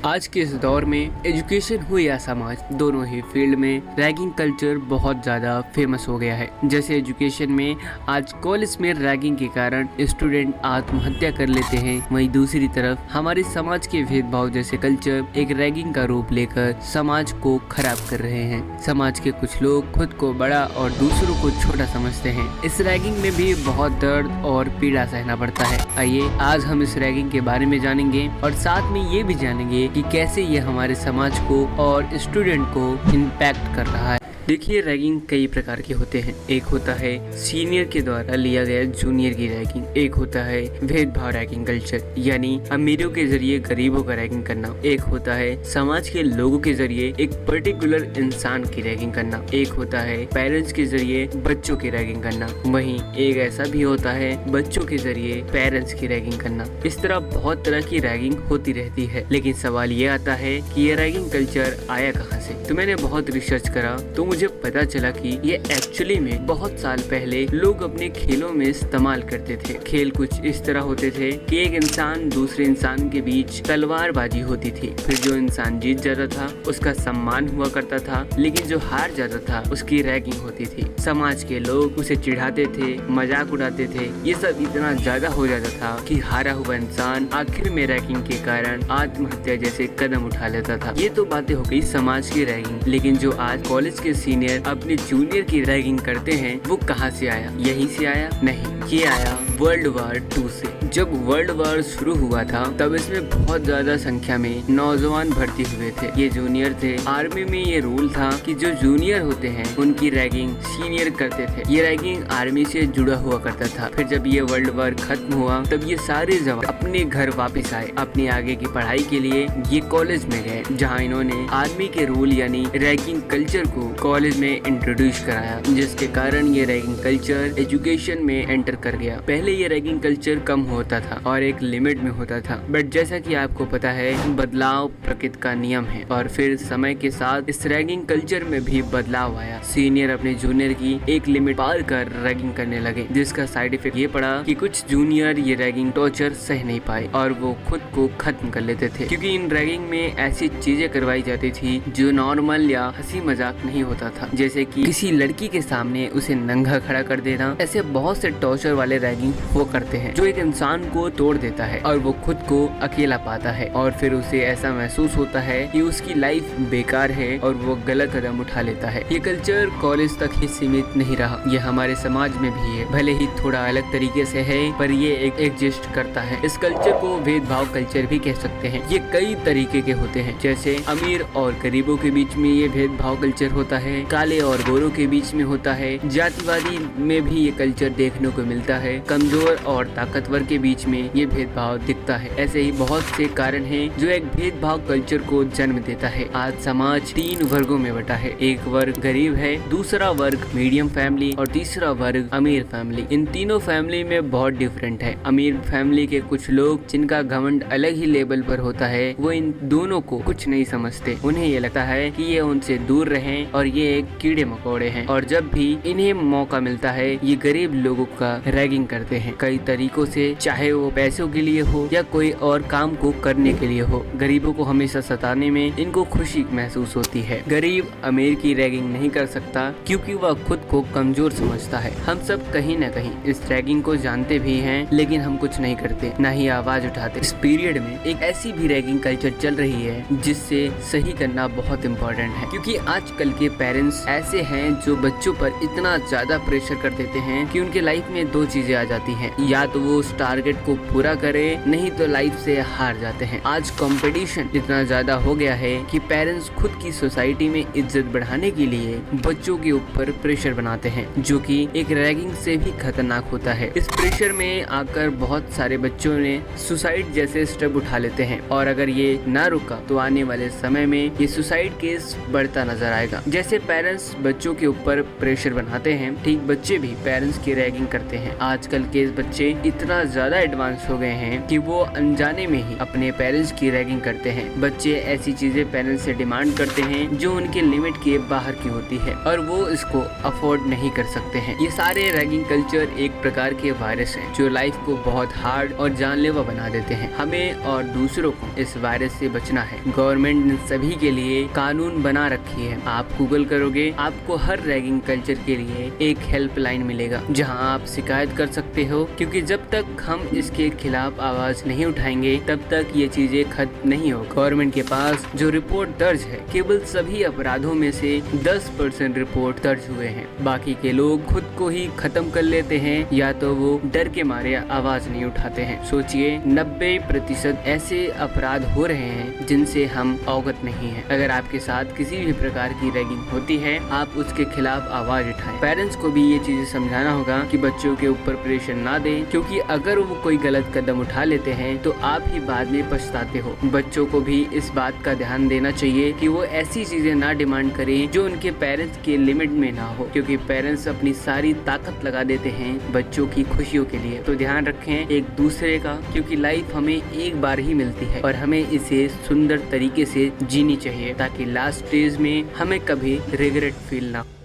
आज के इस दौर में एजुकेशन हो या समाज, दोनों ही फील्ड में रैगिंग कल्चर बहुत ज़्यादा फेमस हो गया है। जैसे एजुकेशन में आज कॉलेज में रैगिंग के कारण स्टूडेंट आत्महत्या कर लेते हैं, वहीं दूसरी तरफ हमारे समाज के भेदभाव जैसे कल्चर एक रैगिंग का रूप लेकर समाज को खराब कर रहे हैं। समाज के कुछ लोग खुद को बड़ा और दूसरों को छोटा समझते हैं। इस रैगिंग में भी बहुत दर्द और पीड़ा सहना पड़ता है। आइए आज हम इस रैगिंग के बारे में जानेंगे और साथ में ये भी जानेंगे कि कैसे ये हमारे समाज को और स्टूडेंट को इम्पैक्ट कर रहा है। देखिए, रैगिंग कई प्रकार के होते हैं। एक होता है सीनियर के द्वारा लिया गया जूनियर की रैगिंग, एक होता है भेदभाव रैगिंग कल्चर यानी अमीरों के जरिए गरीबों का रैगिंग करना, एक होता है समाज के लोगों के जरिए एक पर्टिकुलर इंसान की रैगिंग करना, एक होता है पेरेंट्स के जरिए बच्चों की रैगिंग करना, वहीं एक ऐसा भी होता है बच्चों के जरिए पेरेंट्स की रैगिंग करना। इस तरह बहुत तरह की रैगिंग होती रहती है, लेकिन सवाल ये आता है कि ये रैगिंग कल्चर आया कहाँ से। तो मैंने बहुत रिसर्च करा तो मुझे पता चला कि ये एक्चुअली में बहुत साल पहले लोग अपने खेलों में इस्तेमाल करते थे। खेल कुछ इस तरह होते थे कि एक इंसान दूसरे इंसान के बीच तलवारबाजी होती थी, फिर जो इंसान जीत जाता था उसका सम्मान हुआ करता था, लेकिन जो हार जाता था उसकी रैगिंग होती थी। समाज के लोग उसे चिढ़ाते थे, मजाक उड़ाते थे। ये सब इतना ज्यादा हो जाता था कि हारा हुआ इंसान आखिर में रैगिंग के कारण आत्महत्या जैसे कदम उठा लेता था। ये तो बातें हो गई समाज की रैगिंग, लेकिन जो आज कॉलेज के सीनियर अपने जूनियर की रैगिंग करते हैं वो कहाँ से आया? यहीं से आया? नहीं, ये आया वर्ल्ड वॉर 2 से। जब वर्ल्ड वॉर शुरू हुआ था तब इसमें बहुत ज्यादा संख्या में नौजवान भर्ती हुए थे। ये जूनियर थे। आर्मी में ये रूल था कि जो जूनियर होते हैं उनकी रैगिंग सीनियर करते थे। ये रैगिंग आर्मी से जुड़ा हुआ करता था। फिर जब ये वर्ल्ड वॉर खत्म हुआ तब ये सारे जवान अपने घर वापस आए। अपनी आगे की पढ़ाई के लिए ये कॉलेज में गए, जहाँ इन्होंने आर्मी के रूल यानी रैगिंग कल्चर को कॉलेज में इंट्रोड्यूस कराया, जिसके कारण ये रैगिंग कल्चर एजुकेशन में एंटर कर गया। पहले ये रैगिंग कल्चर कम होता था और एक लिमिट में होता था, बट जैसा कि आपको पता है बदलाव प्रकृति का नियम है और फिर समय के साथ इस रैगिंग कल्चर में भी बदलाव आया। सीनियर अपने जूनियर की एक लिमिट पार कर रैगिंग करने लगे, जिसका साइड इफेक्ट ये पड़ा कि कुछ जूनियर ये रैगिंग टॉर्चर सह नहीं पाए और वो खुद को खत्म कर लेते थे, क्योंकि इन रैगिंग में ऐसी चीजें करवाई जाती थी जो नॉर्मल या हंसी मजाक नहीं होता था, जैसे कि किसी लड़की के सामने उसे नंगा खड़ा कर देना। ऐसे बहुत से टॉर्चर वाले रैगिंग वो करते हैं जो एक इंसान को तोड़ देता है और वो खुद को अकेला पाता है और फिर उसे ऐसा महसूस होता है कि उसकी लाइफ बेकार है और वो गलत कदम उठा लेता है। ये कल्चर कॉलेज तक ही सीमित नहीं रहा, ये हमारे समाज में भी है, भले ही थोड़ा अलग तरीके से है पर ये एग्जिस्ट करता है। इस कल्चर को भेदभाव कल्चर भी कह सकते हैं। ये कई तरीके के होते हैं, जैसे अमीर और गरीबों के बीच में ये भेदभाव कल्चर होता है, काले और गोरों के बीच में होता है, जातिवादी में भी ये कल्चर देखने को मिलता है, कमजोर और ताकतवर के बीच में ये भेदभाव दिखता है। ऐसे ही बहुत से कारण हैं जो एक भेदभाव कल्चर को जन्म देता है। आज समाज 3 वर्गों में बटा है। एक वर्ग गरीब है, दूसरा वर्ग मीडियम फैमिली और तीसरा वर्ग अमीर फैमिली। इन तीनों फैमिली में बहुत डिफरेंट है। अमीर फैमिली के कुछ लोग जिनका घमंड अलग ही लेवल पर होता है, वो इन दोनों को कुछ नहीं समझते। उन्हें ये लगता है कि ये उनसे दूर रहें और ये एक कीड़े मकोड़े हैं, और जब भी इन्हें मौका मिलता है ये गरीब लोगों का रैगिंग करते हैं कई तरीकों से, चाहे वो पैसों के लिए हो या कोई और काम को करने के लिए हो। गरीबों को हमेशा सताने में इनको खुशी महसूस होती है। गरीब अमीर की रैगिंग नहीं कर सकता क्योंकि वह खुद को कमजोर समझता है। हम सब कहीं न कहीं इस रैगिंग को जानते भी हैं, लेकिन हम कुछ नहीं करते, न ही आवाज उठाते। इस पीरियड में एक ऐसी भी रैगिंग कल्चर चल रही है जिससे सही करना बहुत इम्पोर्टेंट है, क्योंकि आजकल के पेरेंट्स ऐसे हैं जो बच्चों पर इतना ज्यादा प्रेशर कर देते हैं कि उनके लाइफ में 2 चीजें आ जाती हैं, या तो वो उस टारगेट को पूरा करे, नहीं तो लाइफ से हार जाते हैं। आज कंपटीशन इतना ज्यादा हो गया है कि पेरेंट्स खुद की सोसाइटी में इज्जत बढ़ाने के लिए बच्चों के ऊपर प्रेशर बनाते हैं, जो कि एक रैगिंग से भी खतरनाक होता है। इस प्रेशर में आकर बहुत सारे बच्चों ने सुसाइड जैसे स्टेप उठा लेते हैं, और अगर ये ना रुका तो आने वाले समय में ये सुसाइड केस बढ़ता नजर आएगा। जैसे पेरेंट्स बच्चों के ऊपर प्रेशर बनाते हैं, ठीक बच्चे भी पेरेंट्स की रैगिंग करते जाते हैं। आजकल के बच्चे इतना ज्यादा एडवांस हो गए हैं कि वो अनजाने में ही अपने पेरेंट्स की रैगिंग करते हैं। बच्चे ऐसी चीजें पेरेंट्स से डिमांड करते हैं जो उनके लिमिट के बाहर की होती है और वो इसको अफोर्ड नहीं कर सकते हैं। ये सारे रैगिंग कल्चर एक प्रकार के वायरस हैं जो लाइफ को बहुत हार्ड और जानलेवा बना देते हैं। हमें और दूसरों को इस वायरस से बचना है। गवर्नमेंट ने सभी के लिए कानून बना रखी है। आप गूगल करोगे आपको हर रैगिंग कल्चर के लिए एक हेल्पलाइन मिलेगा जहां आप शिकायत कर सकते हो, क्योंकि जब तक हम इसके खिलाफ आवाज नहीं उठाएंगे तब तक ये चीजें खत्म नहीं होगी। गवर्नमेंट के पास जो रिपोर्ट दर्ज है केवल सभी अपराधों में से 10% रिपोर्ट दर्ज हुए हैं। बाकी के लोग खुद को ही खत्म कर लेते हैं या तो वो डर के मारे आवाज नहीं उठाते हैं। सोचिए 90% ऐसे अपराध हो रहे हैं जिनसे हम अवगत नहीं है। अगर आपके साथ किसी भी प्रकार की रैगिंग होती है आप उसके खिलाफ आवाज उठाएं। पेरेंट्स को भी ये चीजें समझाना होगा कि बच्चों के ऊपर प्रेशर ना दें, क्योंकि अगर वो कोई गलत कदम उठा लेते हैं तो आप ही बाद में पछताते हो। बच्चों को भी इस बात का ध्यान देना चाहिए कि वो ऐसी चीजें ना डिमांड करें जो उनके पेरेंट्स के लिमिट में ना हो, क्योंकि पेरेंट्स अपनी सारी ताकत लगा देते हैं बच्चों की खुशियों के लिए। तो ध्यान रखें एक दूसरे का, क्योंकि लाइफ हमें एक बार ही मिलती है और हमें इसे सुंदर तरीके से जीनी चाहिए ताकि लास्ट स्टेज में हमें कभी रिग्रेट फील ना हो।